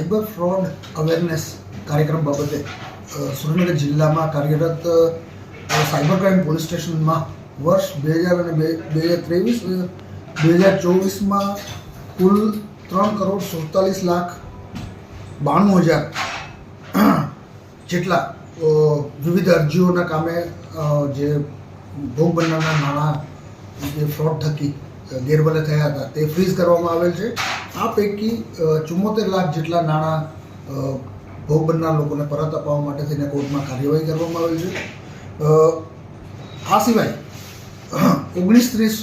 Cyber fraud awareness કાર્યક્રમ બાબતે સુરેન્દ્રનગર જિલ્લામાં કાર્યરત સાયબર ક્રાઇમ પોલીસ સ્ટેશનમાં વર્ષ 2023-2024માં કુલ 3,47,92,000 જેટલા વિવિધ અરજીઓના કામે જે ભોગ બનનારના નાણાં જે ફ્રોડ થકી ગેરવલે થયા હતા તે ફ્રીઝ કરવામાં આવેલ છે. આ પૈકી 74 લાખ જેટલા નાણાં ભોગ બનનાર લોકોને પરત અપાવવા માટે થઈને કોર્ટમાં કાર્યવાહી કરવામાં આવેલ છે. આ સિવાય 1930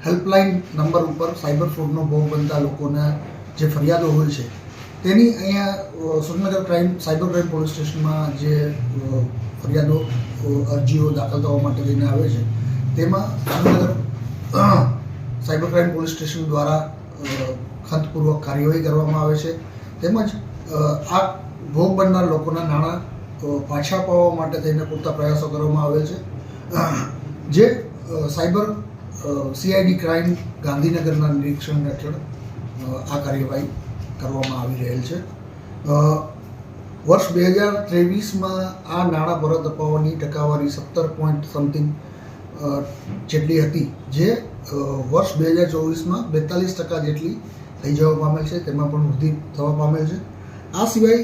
હેલ્પલાઇન નંબર ઉપર સાયબર ફ્રોડનો ભોગ બનતા લોકોના જે ફરિયાદો હોય છે તેની અહીંયા સુરેન્દ્રનગર સાયબર ક્રાઇમ પોલીસ સ્ટેશનમાં જે ફરિયાદો અરજીઓ દાખલ થવા માટે લઈને આવે છે તેમાં Surendranagar cyber crime police station દ્વારા ખંતપૂર્વક કાર્યવાહી કરવામાં આવે છે. તેમજ આ ભોગ બનનાર લોકોના નાણાં પાછા અપાવવા માટે થઈને પૂરતા પ્રયાસો કરવામાં આવેલ છે. જે સાયબર CID ક્રાઇમ ગાંધીનગરના નિરીક્ષણ હેઠળ આ કાર્યવાહી કરવામાં આવી રહેલ છે. વર્ષ 2023માં આ નાણાં પરત અપાવવાની ટકાવારી 17 જેટલી હતી, જે વર્ષ 2024માં 42% જેટલી થઈ જવા પામેલ છે. તેમાં પણ વૃદ્ધિ થવા પામેલ છે. આ સિવાય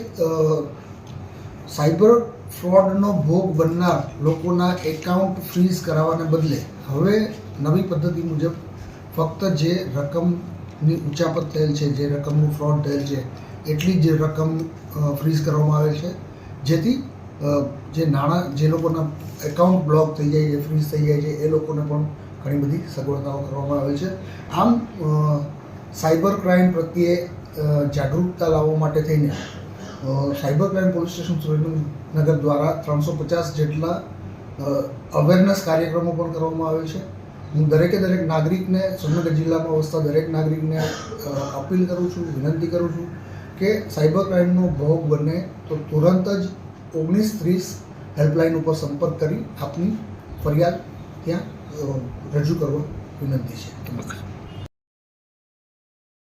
સાયબર ફ્રોડનો ભોગ બનનાર લોકોના એકાઉન્ટ ફ્રીઝ કરાવવાને બદલે હવે નવી પદ્ધતિ મુજબ ફક્ત જે રકમની ઉચાપત થયેલ છે, જે રકમનું ફ્રોડ થયેલ છે એટલી જ રકમ ફ્રીઝ કરવામાં આવે છે, જેથી જે નાણાં જે લોકોના એકાઉન્ટ બ્લોક થઈ જાય છે, ફ્રીઝ થઈ જાય છે એ લોકોને પણ ઘણી બધી સગવડતાઓ કરવામાં આવે છે. આમ સાયબર ક્રાઇમ પ્રત્યે જાગૃતતા લાવવા માટે થઈને cyber crime police station Surendranagar દ્વારા 350 જેટલા અવેરનેસ કાર્યક્રમો પણ કરવામાં આવે છે. હું દરેક નાગરિકને, સુરેન્દ્રનગર જિલ્લામાં વસતા દરેક નાગરિકને અપીલ કરું છું, વિનંતી કરું છું કે સાયબર ક્રાઇમનો ભોગ બને તો તુરંત જ 1930 હેલ્પલાઇન ઉપર સંપર્ક કરી આપની ફરિયાદ ત્યાં રજૂ કરવા વિનંતી છે.